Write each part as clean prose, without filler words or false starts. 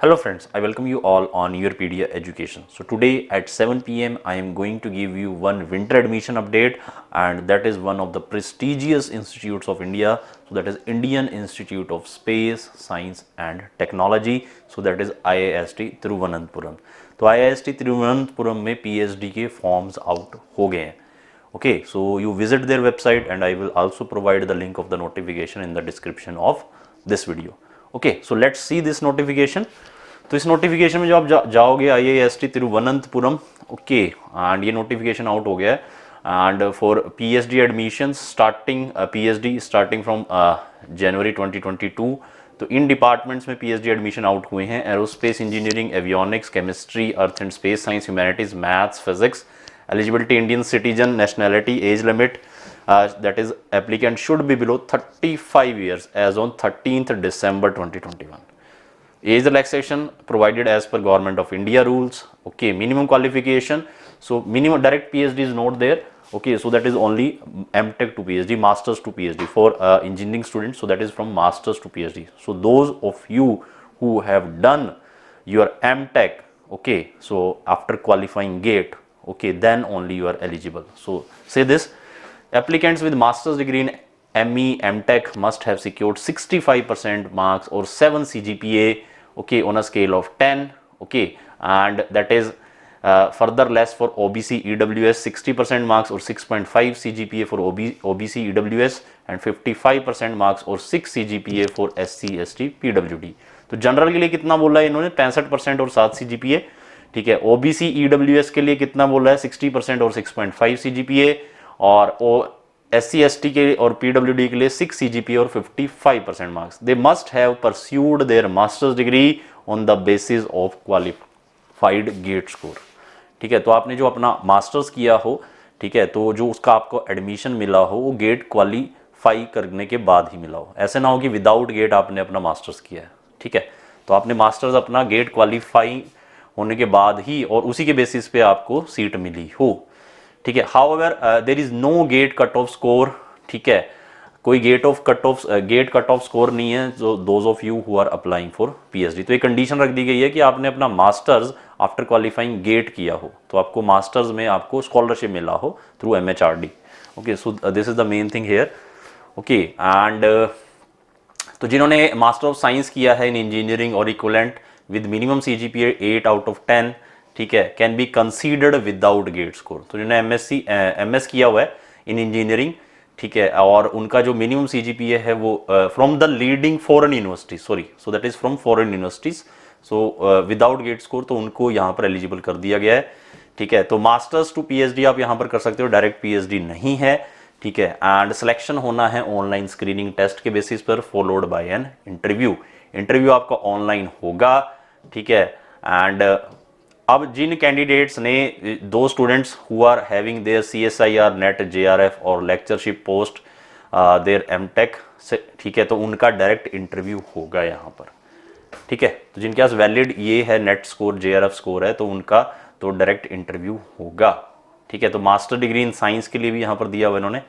Hello friends, I welcome you all on Europedia Education. So today at 7 p.m. I am going to give you one winter admission update, and that is one of the prestigious institutes of India. So that is Indian Institute of Space, Science and Technology. So that is IIST Thiruvananthapuram. तो IIST Thiruvananthapuram में PhD के forms out हो गए हैं. Okay, so you visit their website and I will also provide the link of the notification in the description of this video. Okay so let's see this notification. तो इस notification में जो आप जाओगे IIST Thiruvananthapuram, okay, and ये notification out हो गया है. And for PhD admission starting PhD starting from January 2022. तो इन डिपार्टमेंट्स में PhD एडमिशन आउट हुए हैं: aerospace engineering, avionics, chemistry, earth and space science, humanities, maths, physics. Eligibility Indian citizen, nationality, age limit, that is applicant should be below 35 years as on 13th December 2021. Age relaxation provided as per Government of India rules. Okay, minimum qualification, so minimum direct PhD is not there. Okay, so that is only MTech to PhD, Masters to PhD for engineering students. So that is from Masters to PhD. So those of you who have done your MTech, okay, so after qualifying GATE, okay, then only you are eligible. So say this: applicants with master's degree in ME, MTech must have secured 65% marks or 7 CGPA, okay, on a scale of 10, okay, and that is further less for OBC EWS, 60% marks or 6.5 CGPA for OBC EWS and 55% marks और 6 CGPA for SC ST PWD. तो general के लिए कितना बोला है इन्होंने? 65% और 7 CGPA. ठीक है. OBC EWS के लिए कितना बोला है? 60% और 6.5 CGPA. और SC ST के और PWD के लिए 6 CGPA और 55% marks. They must have pursued their masters degree on the basis of qualified GATE score. ठीक है. तो आपने जो अपना मास्टर्स किया हो, ठीक है, तो जो उसका आपको एडमिशन मिला हो वो गेट क्वालिफाई करने के बाद ही मिला हो. ऐसे ना हो कि विदाउट गेट आपने अपना मास्टर्स किया है. ठीक है. तो आपने मास्टर्स अपना गेट क्वालिफाई होने के बाद ही और उसी के बेसिस पे आपको सीट मिली हो. ठीक है. However there is no GATE cut off score. ठीक है. कोई गेट कट ऑफ स्कोर नहीं है जो those of you who are applying for PhD. तो एक कंडीशन रख दी गई है कि आपने अपना मास्टर्स आफ्टर क्वालिफाइंग गेट किया हो तो आपको मास्टर्स में आपको स्कॉलरशिप मिला हो through MHRD. Okay, so this is the main thing here. Okay, and तो जिन्होंने मास्टर ऑफ साइंस किया है इन इंजीनियरिंग और equivalent with minimum CGPA 8 out of 10, ठीक है, can be considered without GATE score. तो जिन्होंने MS किया हुआ है इन इंजीनियरिंग, ठीक है, और उनका जो मिनिमम CGPA है वो from the leading foreign universities, sorry, so that is from foreign universities, so without GATE score, तो उनको यहाँ पर एलिजिबल कर दिया गया है. ठीक है. तो मास्टर्स टू PhD आप यहाँ पर कर सकते हो, डायरेक्ट PhD नहीं है. ठीक है. एंड सिलेक्शन होना है ऑनलाइन स्क्रीनिंग टेस्ट के बेसिस पर followed by an interview. Interview आपका ऑनलाइन होगा. ठीक है. एंड अब जिन कैंडिडेट्स ने, दो students who are having their CSIR, NET, JRF और लेक्चरशिप पोस्ट देयर MTech से, ठीक है, तो उनका डायरेक्ट इंटरव्यू होगा यहाँ पर. ठीक है. तो जिनके पास वैलिड ये है नेट स्कोर, JRF स्कोर है, तो उनका तो डायरेक्ट इंटरव्यू होगा. ठीक है. तो मास्टर डिग्री इन साइंस के लिए भी यहाँ पर दिया हुआ इन्होंने.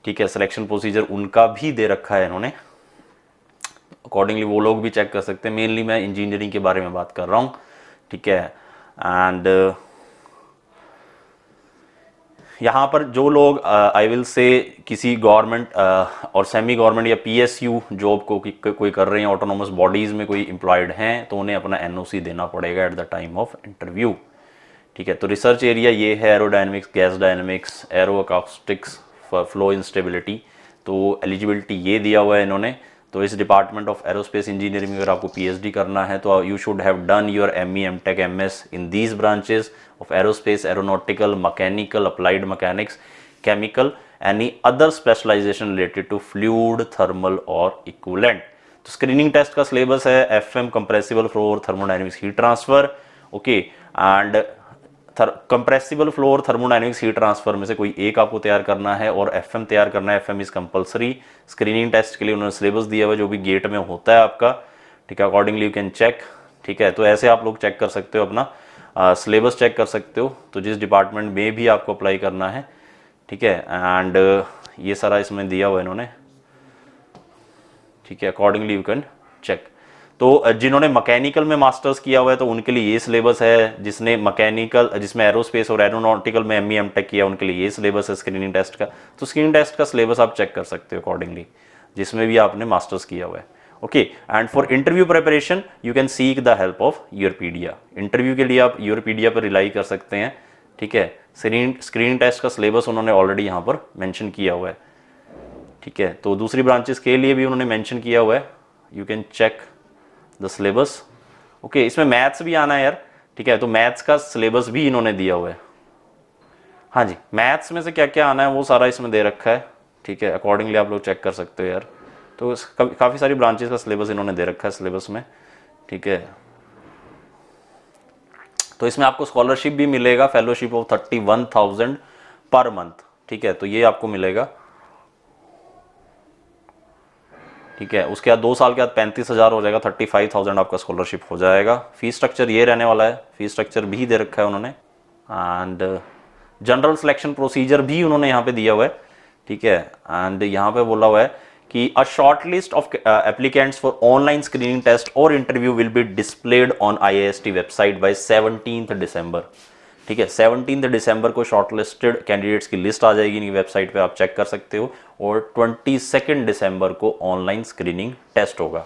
ठीक है. सिलेक्शन प्रोसीजर उनका भी दे रखा है इन्होंने. अकॉर्डिंगली वो लोग भी चेक कर सकते हैं. मेनली मैं इंजीनियरिंग के बारे में बात कर रहा हूँ. ठीक है. एंड यहाँ पर जो लोग आई विल से किसी गवर्नमेंट और सेमी गवर्नमेंट या PSU जॉब को कोई कर रहे हैं, ऑटोनोमस बॉडीज में कोई एम्प्लॉयड हैं, तो उन्हें अपना NOC देना पड़ेगा at the time of interview. ठीक है. तो रिसर्च एरिया ये है aerodynamics, gas dynamics, arrow acoustics, flow instability. तो एलिजिबिलिटी ये दिया हुआ है इन्होंने. तो इस डिपार्टमेंट ऑफ एरोस्पेस इंजीनियरिंग में अगर आपको PhD करना है तो you should have done your ME, MTech, MS in these branches of aerospace, aeronautical, mechanical, applied mechanics, chemical, any other specialization related to fluid, thermal और इक्विवेलेंट. तो screening test का syllabus है FM, compressible flow, thermodynamics, heat transfer. Okay, and compressible flow और thermodynamics heat transfer में से कोई एक आपको तैयार करना है और FM तैयार करना है. FM is compulsory. Screening test के लिए उन्होंने सिलेबस दिया हुआ है जो भी गेट में होता है आपका. ठीक है. Accordingly you can check. ठीक है. तो ऐसे आप लोग चेक कर सकते हो, अपना सिलेबस चेक कर सकते हो. तो जिस डिपार्टमेंट में भी आपको अप्लाई करना है. ठीक है. एंड ये सारा इसमें दिया हुआ है इन्होंने. ठीक है. Accordingly you can check. तो जिन्होंने मैकेनिकल में मास्टर्स किया हुआ है तो उनके लिए ये सिलेबस है, जिसने मैकेनिकल जिसमें एरोस्पेस और एरोनॉटिकल में एमई एमटेक किया उनके लिए ये सिलेबस है स्क्रीनिंग टेस्ट का। तो स्क्रीनिंग टेस्ट का सिलेबस आप चेक कर सकते हो अकॉर्डिंगली, जिसमें भी आपने मास्टर्स किया हुआ है। Okay, and for interview preparation you can seek the help of Yourpedia. Interview के लिए आप यूरपीडिया पर रिलाई कर सकते हैं। ठीक है, स्क्रीनिंग टेस्ट का सिलेबस उन्होंने ऑलरेडी यहाँ पर मेंशन किया हुआ है। ठीक है, तो दूसरी ब्रांचेस के लिए भी उन्होंने मेंशन किया हुआ है, you can check the syllabus. Okay, इसमें मैथ्स भी आना है यार। ठीक है, तो मैथ्स का सिलेबस भी इन्होंने दिया हुआ है। हाँ जी, मैथ्स में से क्या क्या आना है वो सारा इसमें दे रखा है। ठीक है, अकॉर्डिंगली आप लोग चेक कर सकते हो यार। तो काफ़ी सारी ब्रांचेस का सिलेबस इन्होंने दे रखा है सिलेबस में। ठीक है, तो इसमें आपको स्कॉलरशिप भी मिलेगा, फेलोशिप ऑफ 31,000 पर मंथ। ठीक है, तो ये आपको मिलेगा। ठीक है, उसके बाद 2 साल के बाद 35,000 हो जाएगा, 35,000 आपका स्कॉलरशिप हो जाएगा। फीस स्ट्रक्चर ये रहने वाला है, फीस स्ट्रक्चर भी दे रखा है उन्होंने। एंड जनरल सिलेक्शन प्रोसीजर भी उन्होंने यहाँ पे दिया हुआ है। ठीक है, एंड यहाँ पे बोला हुआ है कि a short list of applicants for online screening test और interview will be displayed on IIST website by 17 December. ठीक है, 17 दिसंबर को शॉर्टलिस्टेड कैंडिडेट्स की लिस्ट आ जाएगी इनकी वेबसाइट पे, आप चेक कर सकते हो। और 22 दिसंबर को ऑनलाइन स्क्रीनिंग टेस्ट होगा।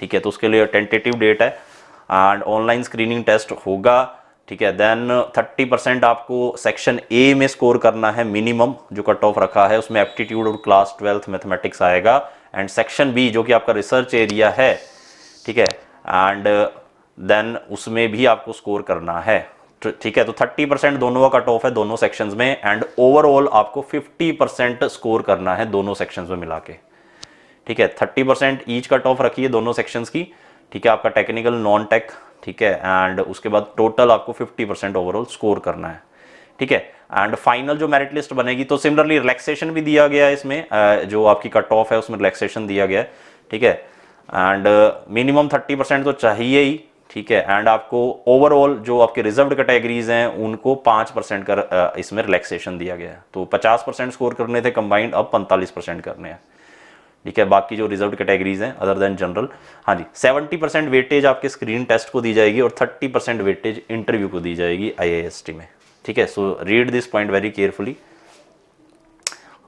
ठीक है, तो उसके लिए टेंटेटिव डेट है एंड ऑनलाइन स्क्रीनिंग टेस्ट होगा। ठीक है, देन 30% आपको सेक्शन ए में स्कोर करना है मिनिमम, जो कट ऑफ रखा है उसमें एप्टीट्यूड और क्लास 12th मैथमेटिक्स आएगा। एंड सेक्शन बी जो कि आपका रिसर्च एरिया है, ठीक है, एंड देन उसमें भी आपको स्कोर करना है। ठीक है, तो 30% दोनों का कट ऑफ है दोनों सेक्शंस में, एंड ओवरऑल आपको 50% स्कोर करना है दोनों सेक्शंस में मिला के। ठीक है, 30% ईच कट ऑफ रखी है दोनों सेक्शंस की। ठीक है, आपका टेक्निकल नॉन टेक। ठीक है, एंड उसके बाद टोटल आपको 50% ओवरऑल स्कोर करना है। ठीक है, एंड फाइनल जो मेरिट लिस्ट बनेगी, तो सिमिलरली रिलैक्सेशन भी दिया गया है इसमें, जो आपकी कट ऑफ है उसमें रिलैक्सेशन दिया गया है। ठीक है, एंड मिनिमम 30% तो चाहिए ही। ठीक है, एंड आपको ओवरऑल जो आपके रिजर्व्ड कैटेगरीज हैं उनको 5% का इसमें रिलैक्सेशन दिया गया है। तो 50% स्कोर करने थे कंबाइंड, अब 45% करने हैं। ठीक है, बाकी जो रिजर्व्ड कैटेगरीज हैं अदर देन जनरल, हाँ जी, 70% वेटेज आपके स्क्रीन टेस्ट को दी जाएगी और 30% वेटेज इंटरव्यू को दी जाएगी IIST में। ठीक है, so read this point very carefully.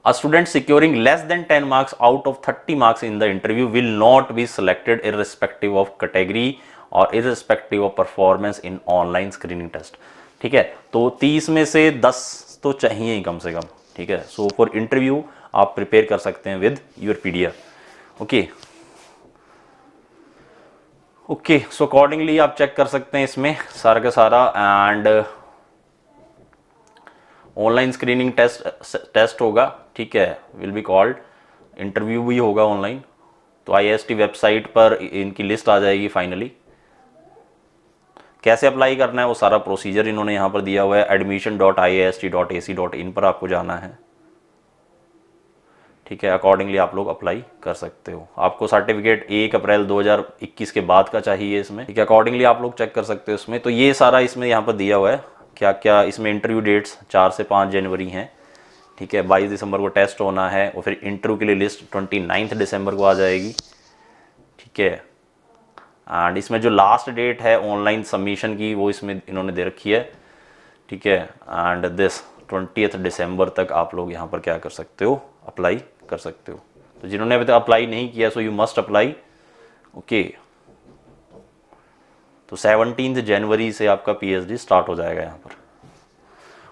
A student securing less than 10 marks out of 30 marks in the interview will not be selected irrespective of category or irrespective of performance in online screening test. ठीक है, तो 30 में से 10 तो चाहिए ही कम से कम। ठीक है, सो फॉर इंटरव्यू आप प्रिपेयर कर सकते हैं with Yourpedia. Okay okay, so accordingly आप चेक कर सकते हैं इसमें सारा का सारा। एंड ऑनलाइन स्क्रीनिंग टेस्ट होगा। ठीक है, विल बी कॉल्ड, इंटरव्यू भी होगा ऑनलाइन। तो IIST वेबसाइट पर इनकी लिस्ट आ जाएगी फाइनली। कैसे अप्लाई करना है वो सारा प्रोसीजर इन्होंने यहाँ पर दिया हुआ है, admission.iist.ac.in पर आपको जाना है। ठीक है, अकॉर्डिंगली आप लोग अप्लाई कर सकते हो। आपको सर्टिफिकेट 1 अप्रैल 2021 के बाद का चाहिए इसमें। ठीक है, अकॉर्डिंगली आप लोग चेक कर सकते हो इसमें। तो ये सारा इसमें यहाँ पर दिया हुआ है क्या क्या। इसमें इंटरव्यू डेट्स 4 से 5 जनवरी हैं। ठीक है, 22 दिसंबर को टेस्ट होना है और फिर इंटरव्यू के लिए लिस्ट 29 दिसंबर को आ जाएगी। ठीक है, एंड इसमें जो लास्ट डेट है ऑनलाइन सबमिशन की वो इसमें इन्होंने दे रखी है। ठीक है, एंड दिस 20 दिसंबर तक आप लोग यहाँ पर क्या कर सकते हो, अप्लाई कर सकते हो। तो जिन्होंने अभी तक अप्लाई नहीं किया so you must apply. Okay, तो 17 जनवरी से आपका PhD स्टार्ट हो जाएगा यहाँ पर।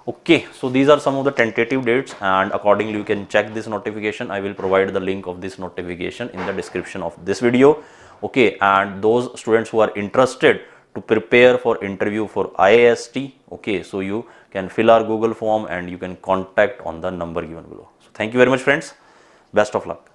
Okay, so these are some of the tentative dates and accordingly you can check this notification. I will provide the link of this notification in the description of this video. Okay, and those students who are interested to prepare for interview for IIST, okay, so you can fill our Google form and you can contact on the number given below. So thank you very much friends. Best of luck.